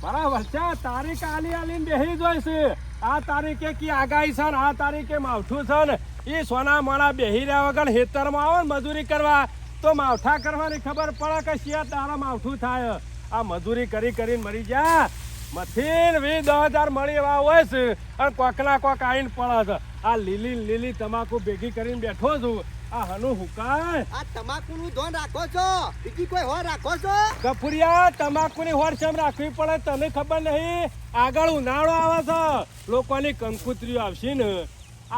મારા વર્ષા તારીખ આલીને બેહી જોઈ છે. આ તારીખે કી આગાહી છે ને આ તારીખે માવઠું છે ને એ સોના મોણા બેહી રહ્યા વગર ખેતરમાં આવો ને મજૂરી કરવા તો માવઠા કરવાની ખબર પડે કે શિયા તારા માવઠું થાય. આ મજૂરી કરીને મરી જા મથીન 10,000 મળી એવા હોય છે અને કોકના કોક આવીને પડે છે. આ લીલી તમાકુ ભેગી કરીને બેઠો છું. આ હનુ હુકાય આ તમાકુનું ધોન રાખો છો બીજી કોઈ હોર રાખો છો? કપુરિયા તમાકુની હોર શેમ રાખવી પડે તને ખબર નહીં? આગળ ઉનાળો આવે છે લોકોની કંકુતરીઓ આવશે ને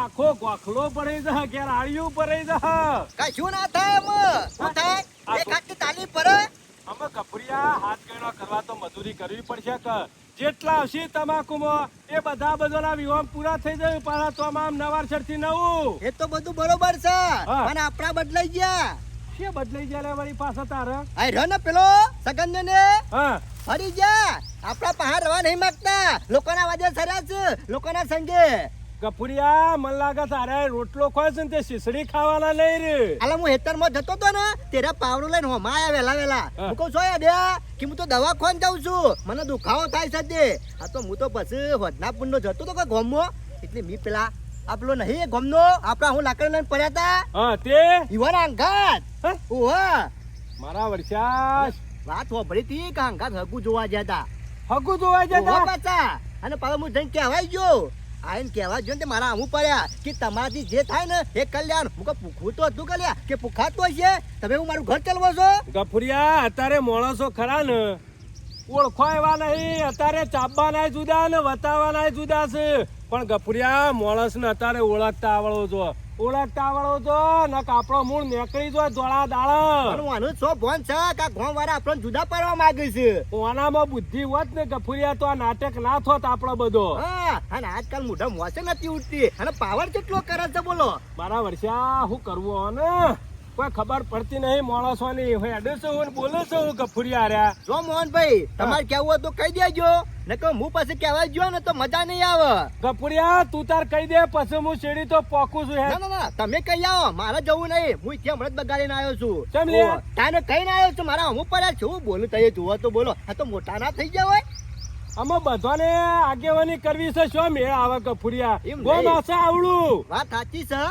આખો ગોખલો પડી જશે ઘેર આળિયું પડી જશે. કશું ના થાય એમ શું થાય? એક હાથની તાલી પર અમે કપુરિયા હાથ ગણો કરવા તો મજૂરી કરવી પડશે કે જેટલા આવશે તમાકુમાં એ બધાના વિવાહ પૂરા થઈ જાય પાછા તો આમ નવારસરથી નવું. એ તો બધું બરોબર છે હા. પણ આપણા બદલાઈ ગયા. શું બદલાઈ જાય લે વળી પાછા તારે? આ રહ્યો ને પેલો સગન ને હા ફરી ગયા. આપણા પહાડ રવા નહીં માંગતા. લોકોના વાજે સર્યા છે લોકોના સંગે. કપુરિયા મને લાગે તારે રોટલો ખોય છે ને તે શીસડી ખાવાના નહીં રે. આલા હું હેતરમાં જતો તો ને તેરા પાવડું લઈને હોમાં આયા વેલા હા. હું કહું છો બે કે હું તો દવા ખોન જાઉં છું મને દુખાવો થાય છે તે. આ તો હું તો પછી વધનાપુર નો જતો તો કોઈ ગોમમાં એટલે મી પેલા આપલો નહીં ગોમનો આપડા હું લાકડી લઈને પડ્યા તા હા તે ઈવાના અંગાત. હે? ઓહો મારા વર્ષા વાત હોભળી તી કે અંગાત હગુ જોવા ગયા તા. હગુ જોવા ઓહો જતા પાછા અને પાછો હું જઈને કહેવાય ગયો. આઈને કહેવા જો ને તે મારા આમું પડ્યા કે તમારાથી જે થાય ને એ કલ્યાણ. હું કહું ભૂખું તો હતું કલ્યા કે ભૂખાતો છે તમે હું મારું ઘર ચલવો છો? ગફુરિયા અત્યારે માણસો ખરા ને ઓળખો એવા નહીં. અત્યારે ચાબવાના જુદા ને વતાવાના જુદા છે પણ ગફુરિયા માણસ ને અત્યારે ઓળખતા આવડો છો ને આપણો મૂળ નીકળી જાય ધોળા દાળ. પણ આનું શું ભોન છે કે આ ગામ વાળા આપણને જુદા પાડવા માંગે છે? ઓનામાં બુદ્ધિ હોત ને ગફુરિયા તો આ નાટક ના થોત આપણો બધો. હા અને આજકાલ મોઢા મોસે નથી ઉઠતી અને પાવર કેટલો કરે છે બોલો. મારા વર્ષા શું કરવું ને કોઈ ખબર પડતી નહીં માણસોની હેડે છે હું બોલે છે હું ગફુરિયા રહ્યા. જો મોહનભાઈ તમારે કેવું હોય તો કહી દેજો ને કે હું પછી કહેવા ગયો ને તો મજા નહીં આવે. ગફુરિયા તું તાર કહી દે પછી હું શેરી તો પોકું છું. ના ના ના તમે કહી આવો મારે જવું નહીં. હું ત્યાં હમણાં જ બગાડીને આવ્યો છું. કેમ લે? તાને કહીને આવ્યો છું મારા અમુક પડ્યા છે. હું બોલું તઈએ જુઓ તો બોલો. આ તો મોટા ના થઈ ગયા હોય. અમે બધાને આગેવાની કરવી છે શું મેળ આવે ગફુરિયા? એમ ગો નહીં. માસે આવડું વાત સાચી છે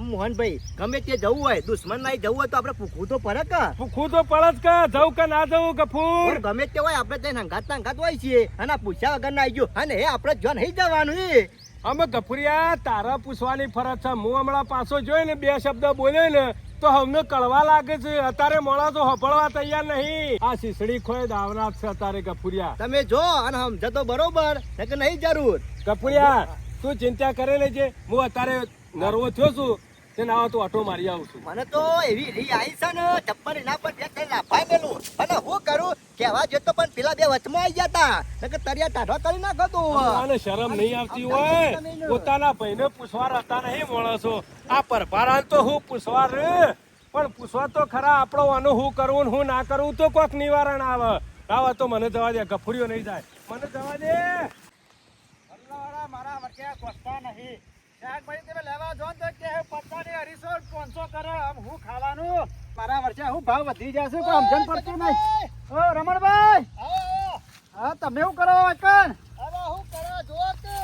મોહનભાઈ. ગમે તે જવું હોય દુશ્મન ના જવું હોય તો આપણે પૂછવું તો પડે કે. ભૂખું તો પડત કે જવું કે ના જવું ગફુર? પણ ગમે તે હોય આપણે ત્યાં અંગાત હોય છીએ અને આ પૂછ્યા વગર ના આવી ગયો અને એ આપણે જો નહીં જવાનું એ. અમે ગફુરિયા તારા પૂછવાની ફરજ છે. હું હમણાં પાછો જોઈને બે શબ્દ બોલ્યો ને તો અમને કળવા લાગે છે. અત્યારે માણસો હફળવા તૈયાર નહીં. આ શીસડી ખોય દાવના છે અત્યારે ગફુરિયા. તમે જો અને સમજો તો બરોબર ને કે નહીં જરૂર. ગફુરિયા તું ચિંતા કરે લેજે. હું અત્યારે નર્વો થયો છું તેને આવો તો ઓટો મારી આવું છું. મને તો એવી રી આવી છે ને ચપ્પલ એના પર બે ત્રણ લાફાઈ મેલું અને હું કરું કહેવા જતો પણ પેલા બે વચમાં આવી ગયા તા નકર તરિયા ટાઢો કરી નાખો તું. આને શરમ નહીં આવતી હોય? પોતાના ભાઈને પૂછવા રહેતા નહીં માણસો. આ પરભારા તો હું પૂછવા રે પણ પૂછવા તો ખરા આપણો આનું હું કરવું ને હું ના કરવું તો કોઈક નિવારણ આવે તો મને જવા દે. ગફુરિયો નહીં જાય મને જવા દે. મારા વચ્ચે કોસ્તા નહીં. શાકભાજી તમે લેવા જો તો કે 50 250 કરે હું ખાવાનું. મારા વર્ષે હું ભાવ વધી જશે પણ સમજણ પડતું નહીં. ઓ રમણભાઈ હા તમે શું કરો અકન? હવે હું કરો જો કે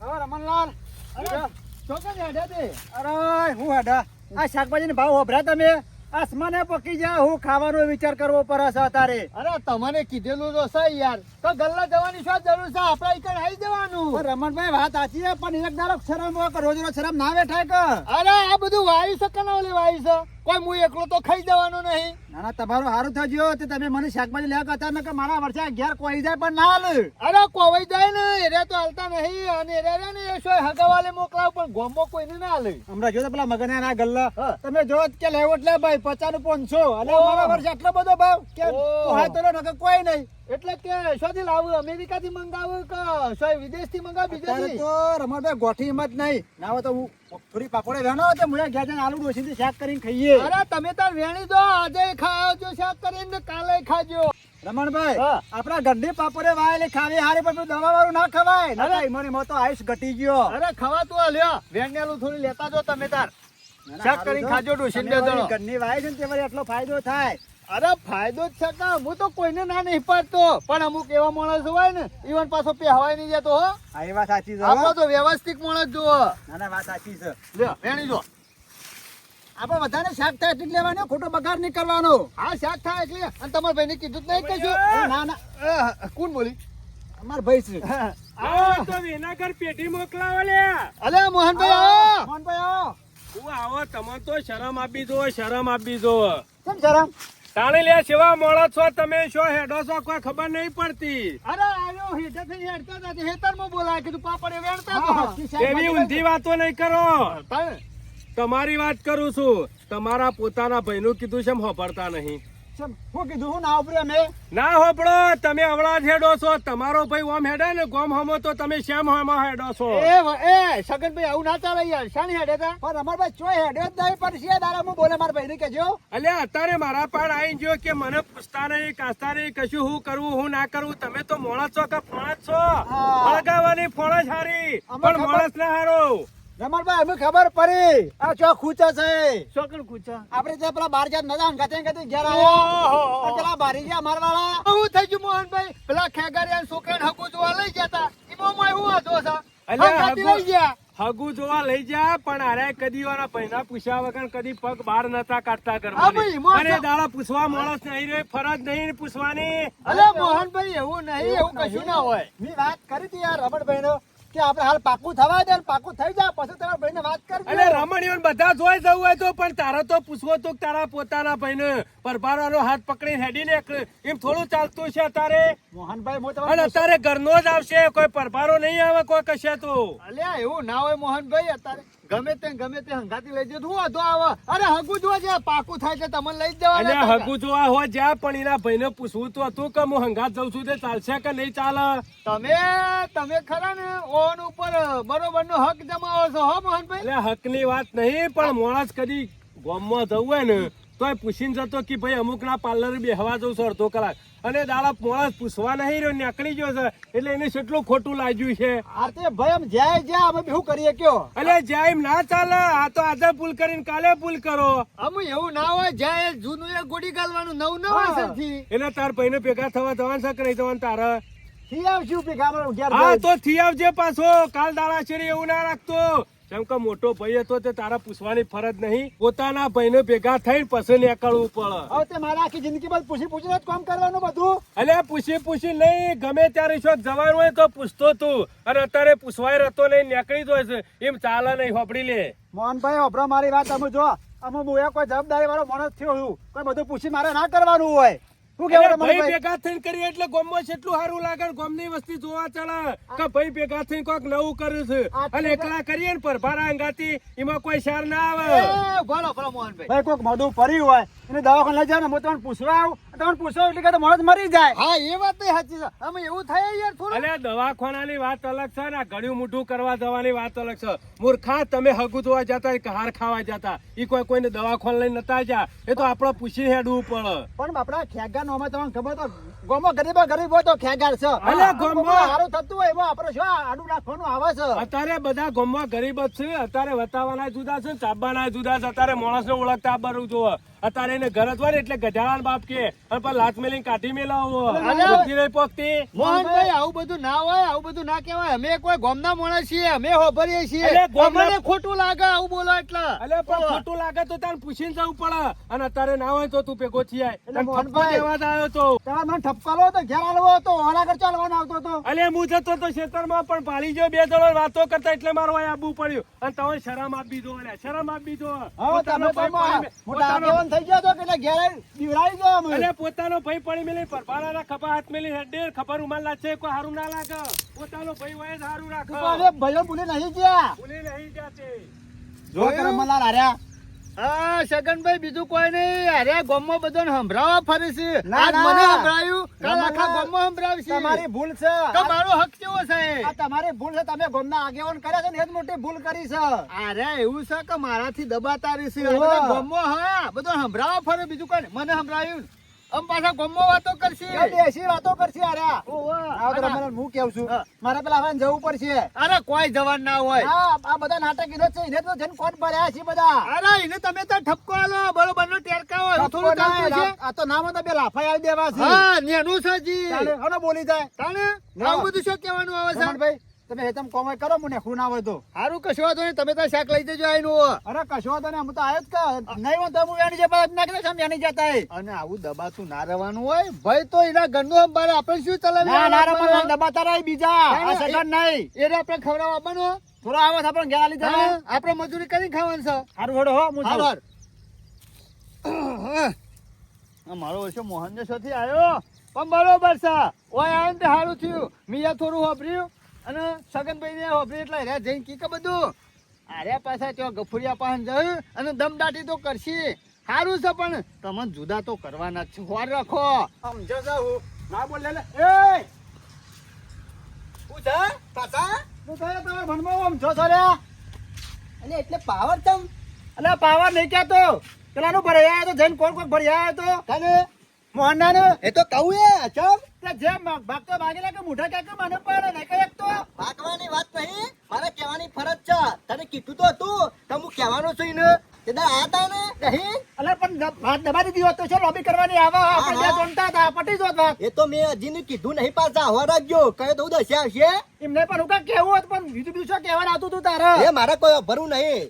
ઓ રમણલાલ અરે ચોકન હેડે દે. અરે હું હેડા આ શાકભાજી ના ભાવ હોભરા તમે આસમાને પકી જા. હું ખાવાનો વિચાર કરવો પડે છે અત્યારે. અરે તમને કીધેલું તો છે યાર તો ગલ્લા જવાની શું જરૂર છે? આપણે અહીં આવી જવાનું. રમણભાઈ વાત સાચી છે પણ એક દાડો શરમ રોજ રોજ શરમ ના બેઠાય કે. અરે આ બધું વાયુ છે કે ના ઓલી વાયુ છે? કોઈ હું એકલો તો ખાઈ જવાનું નહીં. ના ના તમારું સારું થજો તે તમે મને શાકભાજી લેવા કહેતા કે મારા વર્ષે ઘેર કોઈ જાય પણ ના હાલ. અરે કોઈ જાય ને એરે તો હાલતા નહીં અને એરે ને એ શું હગાવાલે મોકલાવ પણ ગોમો કોઈને ના હાલે. હમણાં જો પેલા મગના ના ગલ્લા તમે જો કે લેવો એટલે ભાઈ 50 500 અને મારા વર્ષે આટલો બધો ભાવ કે પોહાય તો નકર કોઈ નહીં. એટલે કે શોથી લાવું અમેરિકા થી મંગાવું કે શોય વિદેશ થી મંગાવ બીજેથી? તો રમણભાઈ ગોઠી હિંમત નહીં ના હોય તો હું થોડી પાપડે વેણો તો મુળા ગયા જઈને આલુ ડોસી શાક કરીને ખાઈએ. અરે તમે તાર વેણી દો આજે ખાજો શાક કરીને કાલે ખાજો. રમણભાઈ આપડા ગંડી પાપડે વાયેલી ખાવી હારી પણ દવા વાળું ના ખવાય. ના મને તો આયુષ ઘટી ગયો. અરે ખવાતું લ્યો વેણેલું થોડી લેતા જો તમે તાર શાક કરીને ખાજો ડોસી ને ઘરની વાય છે ને તે એટલો ફાયદો થાય. અરે ફાયદો જ છે કે હું તો કોઈને ના નહીં પાડતો, પણ અમુક એવા માણસ હોય ને ઈવન પાછો પહેવાય નહીં જતો હો. આ એ વાત સાચી છે આપણો તો વ્યવસ્થિત માણસ જુઓ. ના ના વાત સાચી છે. લ્યો વેણી જો. આપણે બધાને શાક થાય એટલે લેવાનો, ખોટો બગાડ નહીં કરવાનો. હા શાક થાય એટલે. અને તમારા ભાઈને કીધું જ નહીં કશું? ના ના કોણ બોલી? અમાર ભાઈ છે. આવો તો વિનાગર પેટી મોકલાવો લે. અલે મોહનભાઈ આવો. મોહનભાઈ આવો. હું આવો તમે તો શરમ આપી દો, શરમ આપી દો. કેમ શરમ? તાણે લે સેવા મોળો છો તમે, શું હેડો છો કોઈ ખબર નહીં પડતી. અરે આવ્યો હેઠેથી હેડતા હતા, તે હેતરમાં બોલાય કીધું પાપડે વેણતા હતા. એવી ઊંધી વાતો નહીં કરો. તાણે તમારી વાત કરું છું. તમારા પોતાના ભાઈનું કીધું છે એમ હોભળતા નહીં. ચમ, હું કીધું હું ના ઉપડ્યો મેં. ના હોભળો, તમે અવળા જ હેડો છો. તમારો ભાઈ ઓમ હેડે ને ગોમ હમો તો તમે શ્યામ હમો હેડો છો. એ સગનભાઈ આવું ના ચાલે યાર. શાની હેડે તા? પણ અમાર ભાઈ ચોય હેડ્યો જ નહીં, પણ છે દાડામાં બોલે મારા ભાઈને કહેજો. અલ્યા અત્યારે મારા પાડ આવીને જો કે મને પૂછતા નહીં, કાસતા નહીં, કશું હું કરવું હું ના કરવું. તમે તો મોણસ છો કે ફોણ જ છો. હા. ફળગાવાની ફોણ જ હારી, અમાર પણ ખબર- મોણસ ના હારો. રમણભાઈ અમે ખબર પડી આ ચો ખૂચા છે. ચોકડ ખૂચા આપણે ત્યાં પેલા બાર જાત નતા અંગાતે અંગાતે ઘેર આયા. અને પેલા બારી ગયા મારવાળા. હું થઈ ગયું મોહનભાઈ, પેલા ખેગારિયા છોકરાને હકુ જોવા લઈ ગયા તા. ઈમોમાં હું હતો સા. અલ્યા અંગાતે હગુ- લઈ ગયા. હગુ જોવા લઈ જા, પણ અરે કદી વાળા પૈના પૂછ્યા વગર કદી પગ બહાર નતા કાઢતા હા કરવા. ભાઈ, મોં અને તો- દાડા પૂછવા માણસ નહીં રે, ફરજ નહીં પૂછવાની. અલે મોહનભાઈ એવું નહીં, એવું કશું ના હોય. મેં વાત કરી હતી યાર રમણભાઈનો કે આપણે હાલ પાકું થવા દે, પાકું થઈ જાય પછી તમારા ભાઈને વાત કરજો. અને રમણીઓ બધા જોઈ જવું હોય તો પણ તારે તો પૂછવો તો તારા પોતાના ભાઈને પરભારાનો હાથ પકડીને હેડીને એમ થોડું ચાલતું છે અત્યારે. મોહનભાઈ હું અને તમારે અત્યારે ઘરનો જ આવશે, કોઈ પરભારો નહીં આવે કોઈ કશે તો. અલ્યા એવું ના હોય મોહનભાઈ. અત્યારે ગમે તે હંગાતી લઈ જતો હું વાંધો આવે. અરે હગું જોવા છે, પાકું થાય છે તમને લઈ જ અને જવાના. હગુ જોવા હોય જ્યાં પણ એના ભાઈને પૂછવું તો હતું કે હું હંગાત જઉં છું તે ચાલશે કે નહીં ચાલે. તમે ખરા ને ઓન ઉપર બરોબર નો હક જમાવો છો હો મોહનભાઈ. એટલે હકની વાત નહીં, પણ માણસ કદી ગામમાં જવું હોય ને તોય પૂછીને જતો કે ભાઈ અમુક ના પાર્લર બેહવા જવું છે અડધો કલાક, અને દાડા માણસ પૂછવા નહીં રહ્યો, નીકળી ગયો છે એટલે એને કેટલું ખોટું લાગ્યું છે. આરતી ભાઈ આમ જાય જ્યાં અમે શું કરીએ કયો? એટલે જાય એમ ના ચાલે. આ તો આજે ભૂલ કરીને કાલે ભૂલ કરો. અમે એવું ના હોય જાય જૂનું એ ગોડી ગાલવાનું નવું ન હોય સરથી. એટલે તાર ભાઈને ભેગા થવા જવાનું છે કે નહીં જવાનું તારે? થી આવશું ભેગા ઘેર હા જઈ. તો થી આવજે પાછો. કાલ દાડા શેરી એવું ના રાખતો. જેમ કે મોટો ભાઈ હતો તે તારા પૂછવાની ફરજ નહીં, પોતાના ભાઈને ભેગા થઈને પછી નીકળવું પડે. હવે તે મારા આખી જિંદગી બાદ પૂછીને જ કામ કરવાનું બધું. અલ્યા પૂછી નહીં, ગમે ત્યારે શોખ જવાનું હોય તો પૂછતો તું, અને અત્યારે પૂછવાય રહેતો નહીં, નીકળી જાય છે એમ ચાલે નહીં. હોપડી લે મોહનભાઈ હોભળો મારી વાત. અમે જો અમે હું કોઈ જવાબદારી વાળો માણસ થયો છું, કોઈ બધું પૂછી મારે ના કરવાનું હોય. શું અલ્યા કેવું ભાઈ રમણભાઈ? ભેગા થઈને કરીએ એટલે ગામમાં કેટલું સારું લાગે. ગામની વસ્તી જોવા ચાલે કે ભાઈ ભેગા થઈને કોઈક નવું કર્યું છે. અને એકલા કરીએ ને પરભારા અંગાતી એમાં કોઈ શાર ના આવે. એ, બોલો બોલો મોહનભાઈ. ભાઈ કોઈક મોઢું પડ્યું હોય એને દવાખાને લઈ જાવ ને હું તમને પૂછવા આવું, તમને પૂછો એટલે કે તો માણસ મરી જાય. હા એ વાત તો સાચી છે. અમે એવું થાય યાર થોડું. અલ્યા દવાખાનાની વાત અલગ છે ને આ ગળ્યું મોઢું કરવા જવાની વાત અલગ છે. મૂર્ખા, તમે હગુ જોવા જતા કે હાર ખાવા જતા, ઈ કોઈને દવાખાને લઈને નતા જા. એ તો આપણે પૂછીને હેડવું પડે. પણ આપડા ખેગાર નો અમે તમને ખબર તો ગોમો ગરીબ હોય તો ખેગાર છે. અલ્યા ગોમમાં- સારું થતું હોય એમાં આપણે શું આડું નાખવાનું આવે છે. અત્યારે બધા ગામમાં ગરીબ જ છે. અત્યારે વતાવાના જુદા છે, ચાબાના જુદા છે. અત્યારે માણસને ઓળખતા બરું જોવે. અત્યારે એને ઘર જ હોય ને એટલે ગઢાળા બાપ કે અને પણ લાત મેલીને કાઢી મેલાવો. અલ્યા- બુદ્ધિ નહીં પોકતી. મોહનભાઈ આવું બધું ના હોય, આવું બધું ના કહેવાય. અમે કોઈ ગામના માણસ છીએ, અમે હોભરીએ છીએ. અલ્યા ગામના- અમને ખોટું લાગે આવું બોલો એટલે. અલે પણ ખોટું લાગે તો તારે પૂછીને જવું પડે. અને અત્યારે ના હોય તો તું ભેગો થી આય. એટલે તને ઠપકો મોહનભાઈ- દેવા જ આવ્યો તો. તમારે મને ઠપકારો હતો ઘેર આલવો હતો, ઓનાગર ચાલવાનો આવતો હતો. અલે હું જતો તો ખેતરમાં પણ પાલી ગયો, બે જણો વાતો કરતા એટલે મારું અહીં આવવું પડ્યું. અને તમે શરમ આપી દો, અલ્યા શરમ આપી દો. હવે પોતાનો તમે ભાઈ તો પડી- મોટા પોતાનો- આગેવાન થઈ ગયો તો કે ઘેર દીવડાવી દો અમે. અલે પોતાનો ભાઈ પડી મેલી પરભારાના ખભા હાથ મેલી હેડે ખબર ઉમાલ લાગે કોઈ હારું ના લાગે. પોતાનો ભાઈ હોય જ હારું રાખો. અરે ભાઈઓ ભૂલી નહીં ગયા. ભૂલી નહીં જાતે. જો રમણલાલ હાર્યા. હા છગનભાઈ બીજું કોઈ નહીં. અરે ગામમાં બધાને સંભળાવવા ફરે છે. ના, આજ ના. મને સંભળાયું, કાલ આખા રમણલાલ, ગામમાં સંભળાવશે. તમારી ભૂલ છે. તો મારો હક કેવો છે? આ તમારી ભૂલ છે. તમે ગામના આગેવાન કર્યા છે ને એ જ મોટી ભૂલ કરી છે. અરે એવું છે કે મારાથી દબાતારી છે. આ ઓહો. બધા ગામમાં હા બધો સંભળાવવા ફરે બીજું કોઈ નહીં. મને સંભળાયું. આમ પાછા ગોમમાં વાતો કરશે એ બેસી વાતો કરશે આર્યા ઓહો. આવો તો રમણ હું કેવું છું મારે પેલા હવાને જવું પડશે અરે કોઈ જવાન ના હોય હા આ બધા નાટક ઈનો જ છે એને તો જન કોણ ભર્યા છે બધા અરે એને તમે તો ઠપકો આલો બરોબર નો ટેરકા હોય એવું થોડું ચાલતું છે આ તો નામ તો બે લાફા આવી દેવા છે હા નેનું છે જી તાણે હનો બોલી જાય તાણે ના. આવું બધું શું કહેવાનું આવે છે રમણભાઈ તમે હેતમ કોમે કરો મને ખું ના હોય તો હારું કશો વાંધો નહીં તમે તો શાક લઈ જજો આઈનું અરે કશો વાંધો નહીં, હું તો આવ્યો જ કા નહીં હોય તો હું એની જે બાદ નાખી દઈશ, આમ એની જતા હોય. અને આવું દબાતું ના રહેવાનું હોય ભાઈ તો એના ઘરનું આમ બાર આપણે શું ચલાવી ના ના રમણ દબાતા રહી બીજા ના, આ સગન નહીં એને આપણે ખવડાવવા આપવાનું થોડો આવો તો આપણે ઘેર લીધા હા, આપણે મજૂરી કરી ખાવાનું છે હારું હોડો હો હું જાઉં. હારું. આ મારો વર્ષો મોહન થી આવ્યો પણ બરોબર છે ઓય આવ્યો ને તે સારું થયું મિયા થોડું હોભર્યું અને સગનભાઈ ને હોભર્યું એટલે હેરા જઈને કી કે બધું આર્યા પાછા ત્યાં ગફુરિયા પાસે જયું અને દમદાટી તો કરશી સારું છે પણ તમને જુદા તો કરવાના જ છે હોર રાખો સમજો જાઉં ના બોલ લે લે. એ શું છે પાછા શું થયું તમારા ભણમાં આમ જો છો લ્યા? અને એટલે પાવર તમ અલા પાવર નહીં કહેતો પેલાનું ભરાઈ આવ્યો તો જઈને કોણ કોણ ભરી આવ્યો તો તને મોહનનાનું એ તો કહું એ ચમ તે જેમ ભાગતો ભાગેલા કે મોઢા ક્યાંક મને પડે નહીં કઈ એક તો ભાગવાની વાત નહીં મારે કહેવાની ફરજ છે તને કીધું તો હતું તો હું કહેવાનો છું એને તે દા આયા તા ને નહીં અલા પણ હાથ દબાવી દીધો તો છે લોબી કરવાની આવા આપણે હા. જે જોનતા હતા પટી જોત વાત એ તો મેં હજી કીધું નહીં પાછા હવા રાખજો કયો તો દશા આવશે એમને પણ હું કાંઈ કહેવું હોત પણ બીજું બીજું શું કહેવાનું આવતું તું તારે એ મારે કોઈ ભરવું નહીં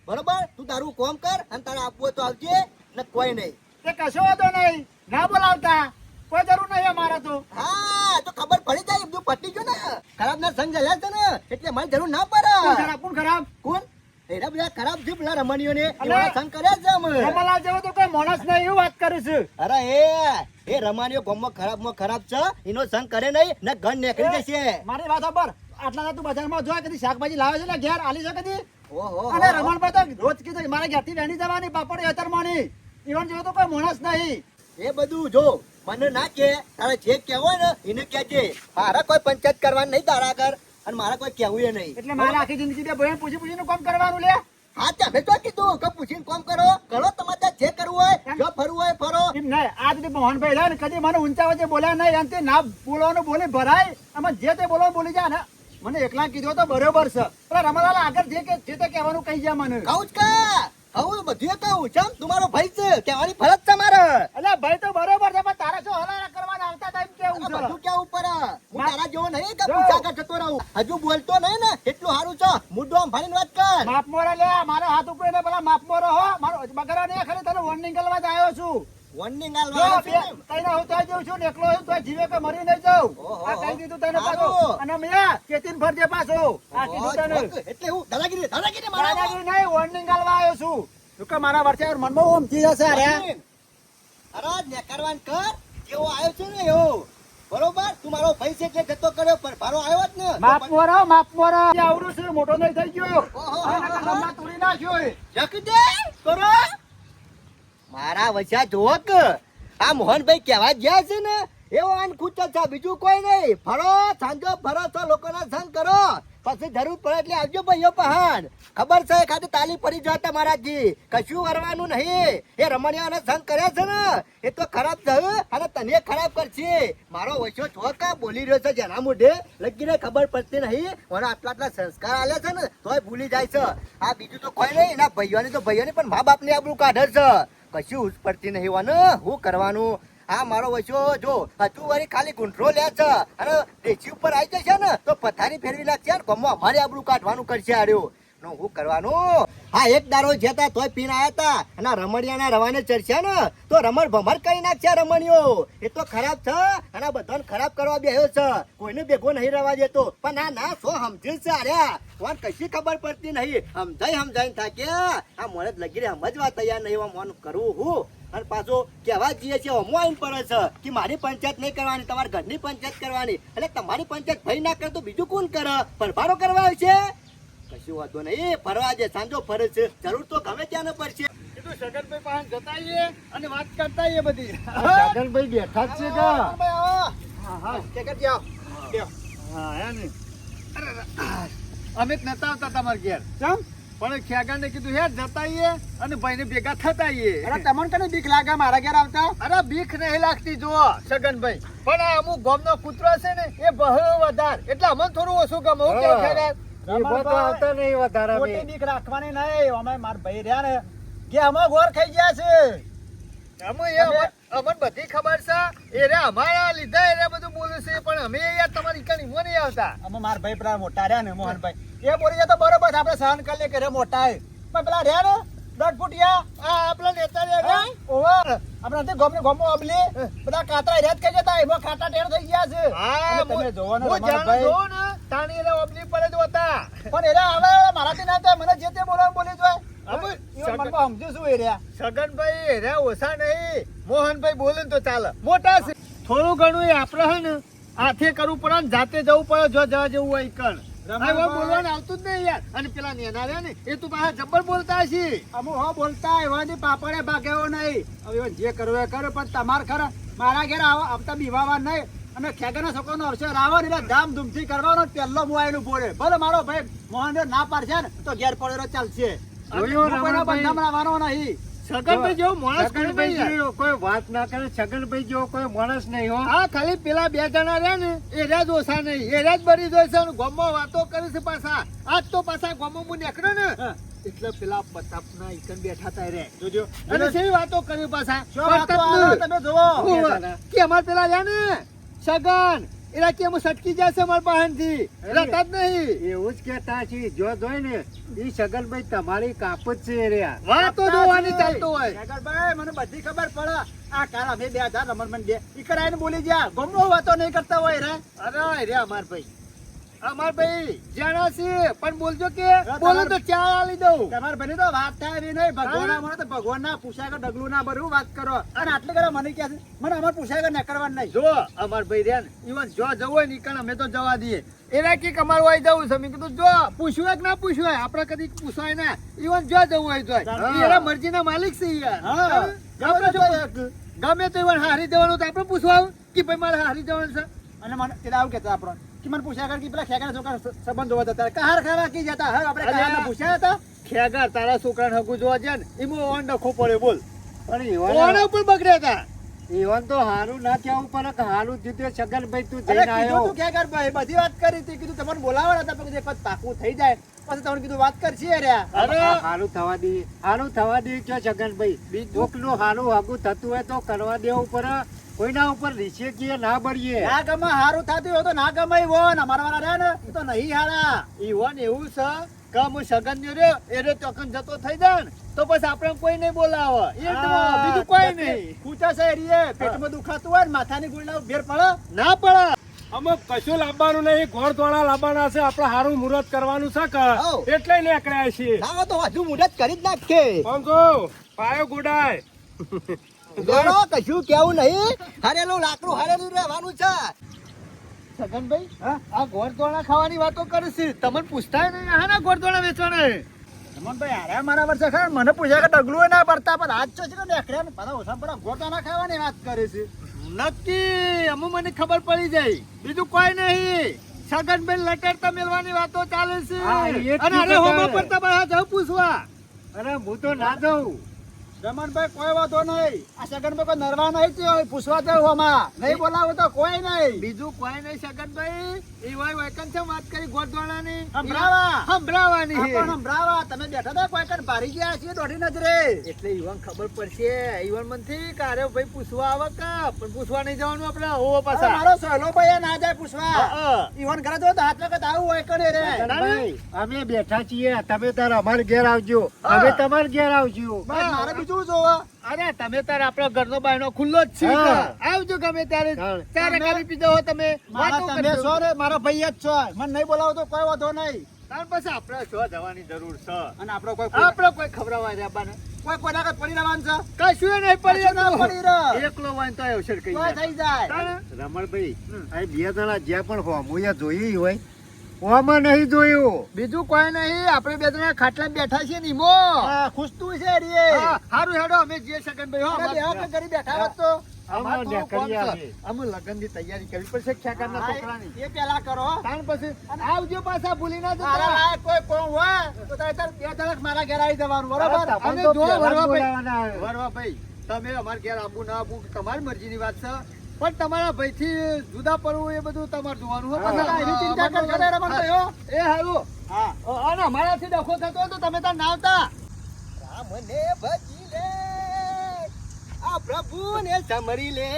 બરોબર તું તારું કોમ કર અને તારે આપવું હોય તો આવજે ને કોઈ નહીં તે કશો વાંધો નહીં ના બોલાવતા કોઈ જરૂર નહીં અમારે તો હા તો ખબર પડી જાય બધું પટી ગયું ને ખરાબ ના સંગ જલ્યા છે ને એટલે મને જરૂર ના કોણ પડે ખરાબ કોણ ખરાબ કોણ એના બધા ખરાબ છે પેલા રમણીઓને અલે. એવા સંગ કર્યા છે અમે કમલા જેવો તો કોઈ માણસ નહીં એવું વાત કરું છું અરે એ રમાણીઓ ગામમાં ખરાબ છે એનો સંગ કરે નહીં ને ઘર નીકળી જશે મારી વાત સાંભળ આટલા તું બજારમાં જોયા કદી શાકભાજી લાવે છે ને ઘેર આલી છે કદી ઓહો અને રમણભાઈ તો રોજ કીધું મારા ઘેરથી વેણી જવાની પાપડ હેતરમાંની ઈવન જેવો તો કોઈ માણસ નહીં એ બધું જો મને ના કે તારે જે કહેવું હોય ને એને કહેજે મારા કોઈ પંચાયત કરવાની નહીં તારા આગળ અને મારા કોઈ કહેવું એ નહીં એટલે મારે આખી જિંદગી બે ભાઈ પૂછી પૂછીને કામ કરવાનું લે હા તમે તો કીધું કે પૂછીને કોમ કરો તમારે ત્યાં જે કરવું હોય જો ફરવું હોય ફરો એમ નહીં આ રીતે મોહનભાઈ છે ને કદી મને ઊંચા વચ્ચે બોલ્યા નહીં અંતે ના બોલવાનું બોલી ભરાય આમાં જે તે બોલવાનું બોલી જાય ને મને એકલા કીધું તો બરોબર છે પેલા રમલાલ આગળ જે તે કહેવાનું કહી જાય મને કહું જ કા કહું બધું કહું ચમ તમારો ભાઈ છે કહેવાની ફરજ છે મારે એટલે ભાઈ તો બરોબર છે પણ તારે શું હલારા કરવાના આવતા ટાઈમ કેવું છે બધું કેવું પડે હું તારા જેવો નહીં કે જો. પૂછા કર જતો રહું હજુ બોલતો નહીં ને એટલું સારું છે મુદ્દો આમ ફાડીને વાત કર માપ મોરા લે મારો હાથ ઉપડીને પેલા માપ મોરો હો મારો બગરા ને ખાલી તને વોર્નિંગ કરવા જ આવ્યો છું વોર્નિંગ જો આલવાનો બે છે તઈને હું તો જઉં છું ને એકલો હું તો જીવે કે મરી નહીં જાઉં ઓહો. આ કહી દીધું તને સારું. પાછું અને મિયા કેતીન ફરજે પાછો આ કીધું તને એટલે હું દાદાગીરી મારા દાદાગીરી નહીં વોર્નિંગ આલવા આવ્યો છું તું કે મારા વર્ષે મનમાં ઓમ થી જશે અરે અરે ને કરવાન કર જેવો આવ્યો છે ને એવો બરોબર તું મારો ભાઈ છે એટલે જતો કર્યો પણ ભારો આવ્યો જ ને માપ મોરો આવડું છે મોટો નહીં થઈ ગયો ઓહો. આના કલમમાં તોડી નાખ્યો એ. જકી દે કરો મારા વચ્ચા જોવો કે આ મોહનભાઈ કહેવા ગયા છે ને એવો આન ખૂટ છે બીજું કોઈ નહીં ફરો સાંજો ફરો તો લોકોના સંગ કરો પછી જરૂર પડે એટલે આવજો ભાઈઓ પહાણ ખબર છે ખાલી તાલી પડી જાય તમારાથી કશું વરવાનું નહીં એ રમણીયાને સંગ કર્યા છે ને એ તો ખરાબ થયું અને તને ખરાબ કરશે મારો વચ્ચો ચોકા બોલી રહ્યો છે જેના મોઢે લગીને ખબર પડતી નહીં મને આટલા સંસ્કાર આલ્યા છે ને તોય ભૂલી જાય છે આ બીજું તો કોઈ નહીં એના ભાઈઓને પણ મા બાપને આપણું કાઢે છે કશું ઉસ પડતી નહીં વાને હું કરવાનું આ મારો વચ્ચો જો હજુ વળી ખાલી ગુંઠરો લે છે અને દેશી ઉપર આવી જશે ને તો પથારી ફેરવી નાખશે ને ગમો અમારે આબરૂ કાઢવાનું કરશે આર્યો નો હું કરવાનું હા એક દારો જતા તોય પીને આયા હતા અને આ રમણીયાના રવાને ચડશે ને તો રમણ ભમર કરી નાખશે રમણીઓ એ તો ખરાબ છે અને બધાને ખરાબ કરવા બેહ્યો છે કોઈને ભેગો નહીં રવા દેતો પણ ના સો સમજે છે આર્યા કોણ કશી ખબર પડતી નહીં સમજાઈને થાકે આ મોડે જ લગી સમજવા તૈયાર નહીં મોન કરવું હું અને પાછો કહેવા જઈએ છે અમો આવીને પડે છે કે મારી પંચાયત નહીં કરવાની તમારા ઘરની પંચાયત કરવાની એટલે તમારી પંચાયત ભાઈ ના કરે તો બીજું કોણ કરે પરભારો કરવા આવશે કશું વાંધો નહીં ફરવા દે સાંજો ફરે છે જરૂર તો ગમે ત્યાં ન પડશે કીધું સગનભાઈ પાસે જતા આવીએ અને વાત કરતા આવીએ બધી સગનભાઈ બેઠા જ છે કે હા હા કે કરજો હા હે ને અમે જ નતા આવતા તમારા ઘેર ચમ પણ ખેગાને કીધું હે જતા આઈએ અને ભાઈને ભેગા થતા આઈએ. અરે તમને કને બીક લાગે મારા ઘેર આવતા? અરે બીક નહીં લાગતી જુઓ સગનભાઈ, પણ આ અમુક ગામનો કૂતરો છે ને એ બહુ વધારે, એટલે અમને થોડું ઓછું ગમે. હું કેવું ખેગા? ખોટી બીક રાખવાની નહીં. અમે મારા ભાઈ રહ્યા ને કે અમે ગોર ખાઈ ગયા છે. અમને બધી ખબર છે, એ રે અમારા લીધા એ રે બધું બોલે છે, પણ અમે યાર તમારી કઈ ઈમો નહીં આવતા. અમે મારા ભાઈ પેલા મોટા રહ્યા ને મોહનભાઈ, એ બોલી જાય તો બરોબર છે, આપણે સહન કરી લે કે રે મોટા હે. પણ પેલા રહ્યા ને 10 ફૂટિયા આ આપણા નેતા રહ્યા ને? ઓવર આપણે નથી ગોમો અબલી બધા કાતરા રેત ખાઈ જતા, એમાં ખાટા ટેર થઈ ગયા છે. હા, અને તમે જોવો ને હું જાણું રમણભાઈ, જોઉં ને, તાણી એરા ઓબલી પડે તો હતા. પણ એરા હવે મારાથી ના થાય, મને જે તે બોલવા બોલી જોય. અમે ઈવન મનમાં સમજુ છું એ રહ્યા. સગનભાઈ એરા ઓછા નહીં, મોહનભાઈ બોલે ને તો ચાલે, મોટા છે. થોડું ઘણું એ આપણે હે ને હાથે કરવું પડે ને જાતે જવું પડે, જો જવા જેવું હોય કણ. રમણભાઈ, બોલવાનું આવતું જ નહીં યાર. અને પેલા નેના રહ્યા ને એ તું પાછા જબ્બર બોલતા હશે. અમુ હો બોલતા એવાથી પાપડે ભાગેવો નહીં. હવે જે કરવું એ કરે, પણ તમાર ખરા મારા ઘેર આવતા બીવાવા નહીં. અને ખેગાના છોકરાનો અવસર આવો ને એટલે ધામધૂમથી કરવાનો પહેલો મોબાઈલ બોલે. ભલે મારો ભાઈ મોહન ના પાડશે ને તો ઘેર પડેલો ચાલશે. જોયું હું કોઈના રમણભાઈ? બંધામણ આવવાનો નહીં. સગનભાઈ જેવો માણસ કોઈ નહીં યાર. જેવો કોઈ વાત ના કરે, છગનભાઈ જેવો કોઈ માણસ નહીં હો. હા, ખાલી પેલા બે જણા રહ્યા ને એ રહ્યા જ ઓછા નહીં, એ રહ્યા જ બરી જોઈ છે. ગોમમાં વાતો કરે છે પાછા. આજ તો પાછા ગોમમાં હું નીકળ્યો ને એટલે પેલા પ્રતાપના ઈકન બેઠા તા રે જોજો, અને શેવી વાતો કરી પાછા. શું વાતો આવે તમે જોવો. કે અમાર પેલા રહ્યા ને સગન એરા કે હું સટકી જશે અમાર પાસેથી, રહેતા જ નહીં. એવું જ કેતા છે, જો જોઈ ને ઈ છગનભાઈ તમારી કાપ જ છે રહ્યા. વાતો જોવાની ચાલતો હોય. ખેગરભાઈ, મને બધી ખબર પડે. આ કાલ અમે 2000 રમણમાં બે ઈ કરાઈને બોલી ગયા. ગમો વાતો નહીં કરતા હોય રે. અરે રે અમાર ભાઈ જાણા છે, પણ બોલજો કે બોલો તો ચા આલી દઉં. તમારા ભાઈને તો વાત થાય એવી નહીં. ભગવાન મને તો ભગવાન ના પૂછાય કે ડગલું ના ભરવું વાત કરો. અને આટલે કરે મને ક્યાં છે? મને અમાર પૂછાય કે નકરવાનું નહીં. જો અમાર ભાઈ રહ્યા ને ઈવન જો જવું હોય ને ઈકણ અમે તો જવા દઈએ. એના કે અમારું આઈ જવું છે. મેં કીધું જો પૂછ્યું હોય કે ના પૂછ્યું હોય, આપણે કદી પૂછવાય ના. ઈવન જો જવું હોય તો એના મરજીના માલિક છે યાર. હા, આપણે જો ગમે તો ઈવન હારી જવાનું તો આપણે પૂછવા કે ભાઈ મારે હારી જવાનું છે. અને મને એટલે આવું કહેતા આપણો કે મને પૂછ્યા કર કે પેલા ખેગાના છોકરા સંબંધ હોવા હતા કહાર ખાવા કી જતા. હવે આપણે કહારને પૂછ્યા હતા. ખેગર તારા છોકરાને હગું જોવા જાય ને એમાં ઓન ડખો પડે બોલ. પણ ઓન ઉપર બગડ્યા હતા. ઈવન તો હારું ના કહેવું પડે કે હારું જીત્યો છગનભાઈ, તું અરે જઈને કીધું આવ્યો. તું ખેગાર ભાઈ બધી વાત કરી હતી. કીધું તમને બોલાવવાના હતા પણ એક વખત પાકું થઈ જાય પછી તમને કીધું વાત કરશી રહ્યા. અરે હારું થવા દઈએ, હારું થવા દઈએ કયો છગનભાઈ. કોકનું હારું હગું થતું હોય તો કરવા દેવું પડે. કોઈના ઉપર રીસે કીએ ના બળીએ. ના ગમે હારું થતું હોય તો ના ગમે એવો ને અમારા વાળા રહ્યા ને એ તો નહીં હારા. ઈવન એવું છે કે હું સગન જો રહ્યો એ રે ચોકન જતો થઈ જાય ને તો પછી આપણે કોઈ નહીં બોલાવે. બીજું કોઈ નહીં. ખૂચા છે એરીએ પેટમાં દુખાતું હોય ને માથાની ગુંડા ભેર પડે ના પડે. અમુક કશું લાવવાનું નહીં, ગોળ ધોળા લાવવાના છે. આપણે સારું મુહૂર્ત કરવાનું છે કે હઉ. એટલે નીકળ્યા છીએ. ના તો હજુ મુદત કરી જ નાખે. આમ જો પાયો ગુડાય. જોડો કશું કેવું નહીં, હરેલું લાકડું હરેલું રહેવાનું છે. સગનભાઈ આ ગોળદોણા ખાવાની વાતો કરે છે, તમને પૂછતા નહીં હા ના ગોળદોણા વેચવાના. રમણભાઈ હારે મારા વર્ષે ખરા મને પૂછ્યા કે ડગલું ના પડતા પણ આજ તો છે કે નેકળ્યા ને બધા ઓછા પડા ગોટા ના ખાવાની વાત કરે છે. નક્કી અમુ મને ખબર પડી જાય, બીજું કોઈ નહીં. સગનભાઈ લટરતા મેલવાની વાતો ચાલે છે. હા, એ જ અને અરે કીધું હોમા તારે. પડતા બહાર જાવ પૂછવા. અરે હું તો ના જાઉં. રમણભાઈ કોઈ વાતો નહીં. આ સગનભાઈ કોઈ નરવા નહીં થયો પૂછવા તો હોમાં નહીં બોલાવો તો કોઈ નહીં. બીજું કોઈ નહીં. સગનભાઈ એ હોય વેકન્સી વાત કરી ગોળદોણાની સંભળાવા. સંભળાવાની આ પણ સંભળાવા. તમે બેઠા હતા કોઈ કણ ભારી ગયા છીએ દોઢી નજરે. એટલે ઈવન ખબર પડશે. ઈવન મનથી કે અરે ભાઈ પૂછવા આવે કા પણ પૂછવા નહીં જવાનું આપણે ઓવો અરે પાછા. મારો સહેલો ભાઈ ના જાય પૂછવા. હા. ઈવન ઘરે જો તો હાથ વખત આવું હોય કરે રે. છગનભાઈ, અમે બેઠા છીએ, તમે તાર અમાર ઘેર આવજો, હા. અમે તમાર ઘેર આવજો. બસ મારે બીજું જોવા. અરે તમે તાર આપણા ઘરનો બાયનો ખુલ્લો જ છે. હા. આવજો ગમે ત્યારે. ચાલ. ચાર કાપી પીધો હો તમે. મારા વાતો તમે કરજો. છો ને મારા ભાઈ જ છો. મને નહીં બોલાવો તો કોઈ વાંધો નહીં. તાર પછી આપણે શું જવાની જરૂર છે? અને આપણો કોઈ આપણે કોઈ ખબરાવા રહ્યા કોઈ કોઈના કાંઈ પડી રહેવાનું છે. કશું નહીં કશું ના પડી રહે. એકલો હોય ને તો અવસર કઈ કોઈ થઈ જાય. રમણભાઈ, આ બે જણા જ્યાં પણ હોમુયા જોઈ હોય હોમાં નહીં જોયું. બીજું કોઈ નહીં. આપણે બે જણા ખાટલા બેઠા છીએ ને ઈમો. હા, ખુશતું છે રે. હા, હારું હેડો અમે જે સગનભાઈ હો અરે અમારે. બેહો કે ઘરે બેઠા હોત તો આમાં થોડું કરી કોમ છે. આવીએ. અમે લગ્નની તૈયારી કરવી પડશે ખેગારના હા, છોકરાની. એ પેલા કરો તાણ પછી અને આવજો પાછા ભૂલી ના જતા. મારા લાયક કોઈ કોમ હોય તો તારે તાર બે તરફ મારા ઘેર આવી જવાનું બરોબર અરે અને તમને તો જો પહેલા જ વરવા ભાઈ, બોલાવવાના આવે. વરવા ભાઈ, તમે અમારે ઘેર આબુ ના આબુ તમારી મરજીની વાત છે, પણ તમારા ભાઈથી જુદા પડવું એ બધું તમારે જોવાનું હોય. હા. પછી એની ચિંતા અમારે કરશો ને રમણ રમણ ભાઈ, ભાઈ, એ હારું. હા અને અમારાથી ડખો થતો હોય તો તમે તાર ના આવતા. રામને ભજી લે આ પ્રભુને સમરી લે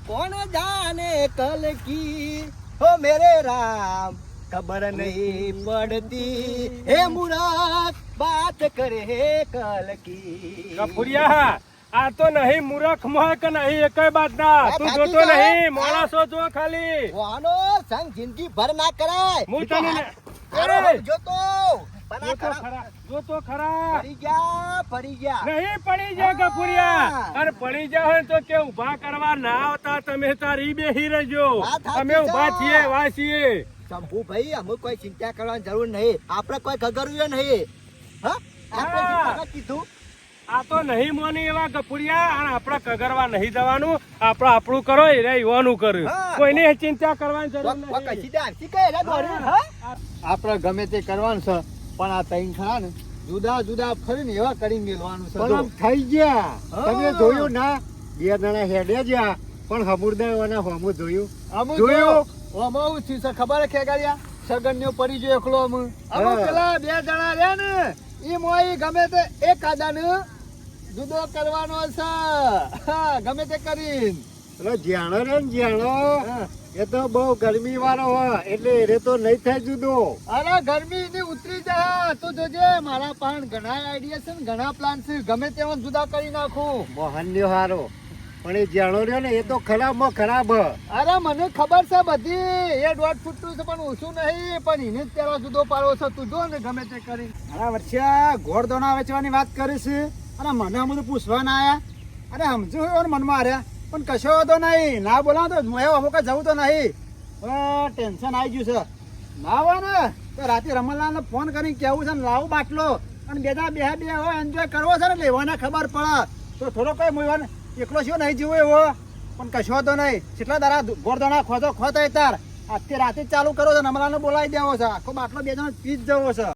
કોણ જાને કલ કી હો મેરે રામ ખબર નહીં પડતી હે મુરાદ બાત કરે કલ કી ગફુરિયા આ તો નહીં મૂર્ખ મોહ કે નહીં એકય બાત ના આ તું થાકી જોતો જાય. નહીં માણસો જો ખાલી વાનો સંગ જિંદગી ભર ના કરાય હું તને ને- તારો અરે, હમ જોતો પણ આ જોતો ખરા ખરા જોતો ખરા પડી ગયા નહીં પડી જાય ગફુરિયા હા. અને પડી જાય હોય તો કે ઊભા કરવા ના આવતા તમે તારી બેહી રહેજો વાત સાચી અમે ઊભા છે. છીએ એવા છીએ શંભુભાઈ અમે કોઈ ચિંતા કરવાની જરૂર નહીં આપણે કોઈ ગગડવું નહીં હા આપણે હા. ચિંતા નથી કીધું આ તો નહીં મોની એવા ગફુરિયા અને આપણે કગરવા નહીં જવાનું આપણે આપણું કરો એ રે યુવાનું કર્યું હા. કોઈની ચિંતા કરવાની જરૂર કોક નહીં કશી દે આવતી કઈ રે દોડ્યું, હા? આપણે ગમે તે કરવાનું છે, પણ આ તૈન ખરા ને જુદા જુદા ફરીને એવા કરી મેળવાનું છે. પણ આમ થઈ ગયા હા. તમે જોયું ના બે જણા હેડે જ્યાં પણ હમુરદાવાના હોમું જોયું અમુક જોયું? આમાં આવું થયું છે ખબર છે ખેગાડિયા? સગનનો પરિચય એકલો અમુક. અમુક હા. પેલા બે જણા રહ્યા ને ઈ મોઈ ગમે તે એક આદાને જુદો કરવાનો છે. હા, ગમે તે કરીને. પેલો જ્યાણો રે ને જ્યાણો એ તો બહુ ગરમી વાળો હોય એટલે એ તો નહીં થાય જુદો. અરે ગરમી ની ઉતરી જા તું જોજે, મારા પાસે ઘણા આઈડિયા છે ને ઘણા પ્લાન છે, ગમે તેવા જુદા કરી નાખું. મોહનનો હારો પણ એ જ્યાણો રહ્યો ને એ તો ખરાબમાં ખરાબ. અરે મને ખબર છે બધી, એ 1.5 ફૂટનું છે પણ ઓછું નહીં, પણ એને જ પેલો જુદો પાડવો છે. તું જો ને ગમે તે કરી. મારા વર્ષે ગોળદોણા વેચવાની વાત કરી છે અને મને આ બધું પૂછવા ના આયા. અરે સમજુ હોય મનમાં હાર્યા પણ કશો વાંધો નહીં, ના બોલાવો તો હું એવું અમુક જવું તો નહીં. ટેન્શન આવી ગયું છે. ના હોય ને તો રાતે રમણલાલને ફોન કરીને કહેવું છે ને લાવું બાટલો અને બે હોય એન્જોય કરવો છે ને લેવાને ખબર પડે તો થોડો કઈ મોયવાને એકલો શું નહીં જીવો એવો પણ કશો વાંધો નહીં. કેટલા દાડા ગોળદોણા ખોતો તાર આજથી રાતે જ ચાલુ કરો છે, રમણલાલને બોલાવી દેવો છે, આખો બાટલો બે જણ પી જ જવો છે.